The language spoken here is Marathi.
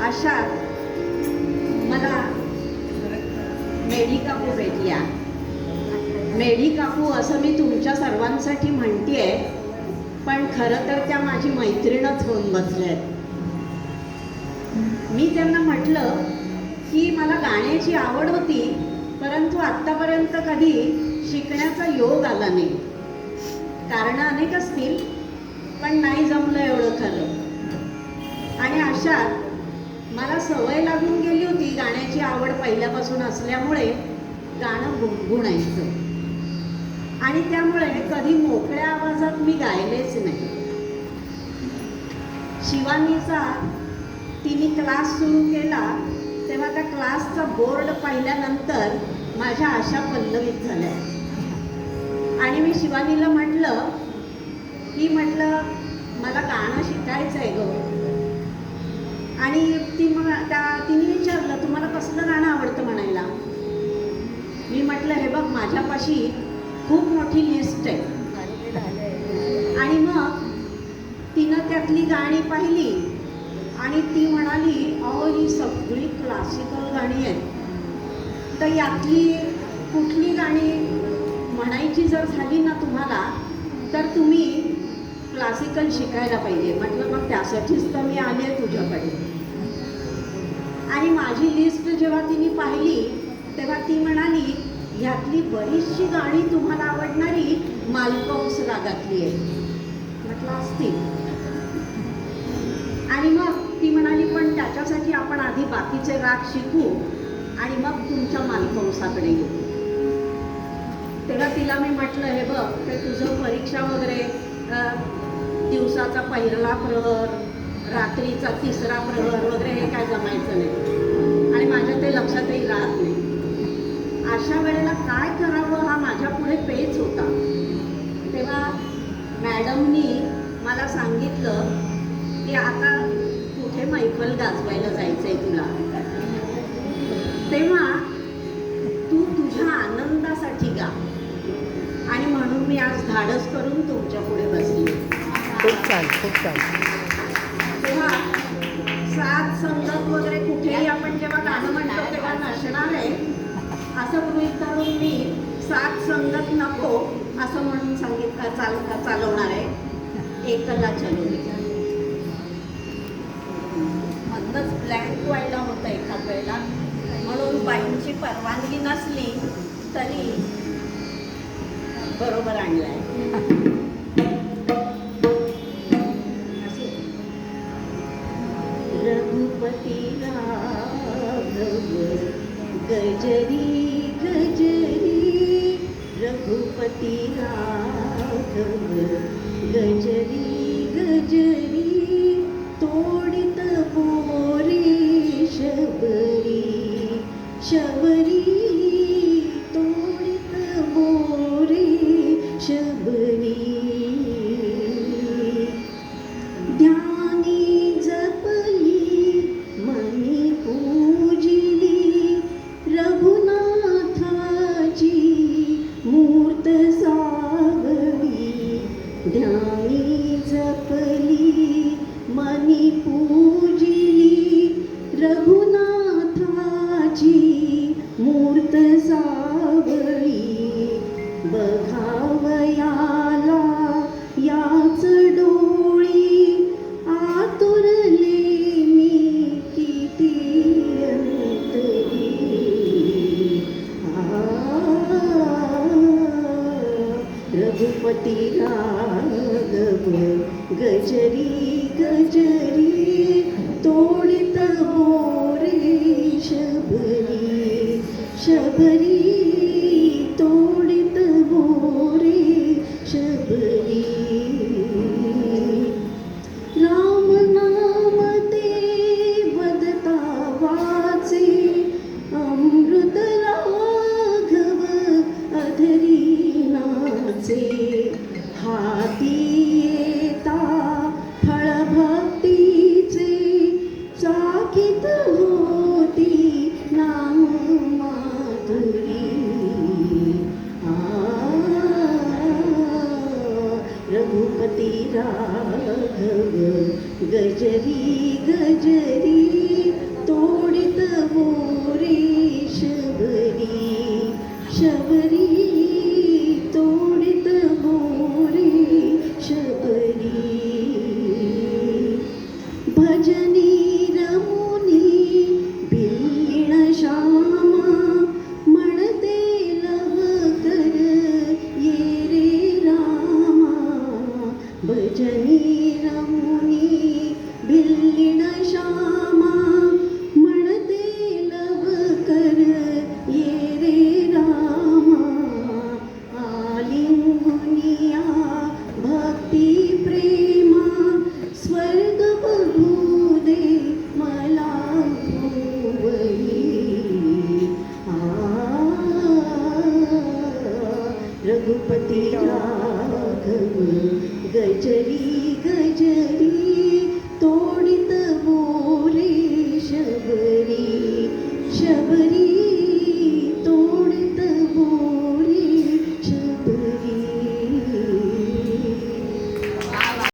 अशा मला मेढी काकू भेटल्या. मेढी काकू असं मी तुमच्या सर्वांसाठी म्हणतेय, पण खरं तर त्या माझी मैत्रीणच होऊन बसल्या आहेत. मी त्यांना म्हटलं की मला गाण्याची आवड होती, परंतु आत्तापर्यंत कधी शिकण्याचा योग आला नाही. कारणं अनेक असतील, पण नाही जमलं एवढं खरं. आणि अशात मला सवय लागून गेली होती, गाण्याची आवड पहिल्यापासून असल्यामुळे गाणं गुणगुणायचं. आणि त्यामुळे कधी मोकळ्या आवाजात मी गायलेच नाही. शिवानीचा तिने क्लास सुरू केला तेव्हा त्या क्लासचा बोर्ड पाहिल्यानंतर माझ्या आशा पल्लवित झाल्या. आणि मी शिवानीला म्हटलं मला गाणं शिकायचं आहे गं. आणि तिने विचारलं, तुम्हाला कसलं गाणं आवडतं म्हणायला. मी म्हटलं, हे बघ माझ्यापाशी खूप मोठी लिस्ट आहे. आणि मग तिनं त्यातली गाणी पाहिली आणि ती म्हणाली, अहो ही सगळी क्लासिकल गाणी आहेत, तर यातली कुठली गाणी म्हणायची जर झाली ना तुम्हाला, तर तुम्ही क्लासिकल शिकायला पाहिजे. म्हटलं मग त्यासाठीच तर मी आले तुझ्याकडे. आणि माझी लिस्ट जेव्हा तिने पाहिली तेव्हा ती म्हणाली, ह्यातली बरीचशी गाणी तुम्हाला आवडणारी मालकंस रागातली आहे. म्हटलं असतील. आणि मग ती म्हणाली, पण त्याच्यासाठी आपण आधी बाकीचे राग शिकू आणि मग तुमच्या मालकंसाकडे येऊ. तेव्हा तिला मी म्हटलं, हे बघ ते तुझं परीक्षा वगैरे दिवसाचा पहिला प्रहर, रात्रीचा तिसरा प्रहर वगैरे हे काय जमायचं नाही आणि माझ्या ते लक्षातही राहत नाही. अशा वेळेला काय करावं हा माझ्या पुढे पेच होता. तेव्हा मॅडमनी मला सांगितलं की आता कुठे मैफल गाजवायला जायचंय तुला, तेव्हा तू तुझ्या आनंदासाठी गा. आणि म्हणून मी आज धाडस करून तुमच्या पुढे बसली. खूप छान, खूप छान. तेव्हा साथ संगत वगैरे कुठेही आपण जेव्हा गाणं म्हणतो तेव्हा नसणार आहे असं गृहीत धरून मी साथ संगत नको असं म्हणून चालवणार आहे. एकला चलो. मधनच ब्लँक व्हायला होतं एका वेळेला, म्हणून बाईंची परवानगी नसली तरी बरोबर आणलाय. रघुपती राघव गजरी गजरी, रघुपती राघव गजरी गजरी, तोडित बोरे शबरी शबरी, तोडित बोरे शबरी. ध्यानी जपली मनी पूजिली, रघुनाथाची मूर्त सावली. ध्यानी जपली मनी पूजिली, रघुनाथाची मूर्त सावली. बघावयाला याच डोळी, आतुरले मी किती अंतरी. रघुपती राघव गजरी गजरी, तोडित बोरे शबरी शबरी, तोडित बोरे शबरी. राम नाम ते वदता वाचे, अमृत राघव अधरी नाचे. हाती येता फळ भक्तीचे, चाकित होती नाम माधुरी. रघुपती राघव गजरी गजरी, शबरी तोडित मोरे शबरी भजनी रमुनी बिल्लिण श्यामा म्हणते लवकर ये रे रामा भजनी रमुनी बिल्लिण श्यामा म्हणते लवकर ये रे रामा आलिंगुनिया भक्ती प्रेमा स्वर्ग बघू दे मला भुवई. रघुपती राघव गजरी गजरी तोडित मोरे शबरी शबरी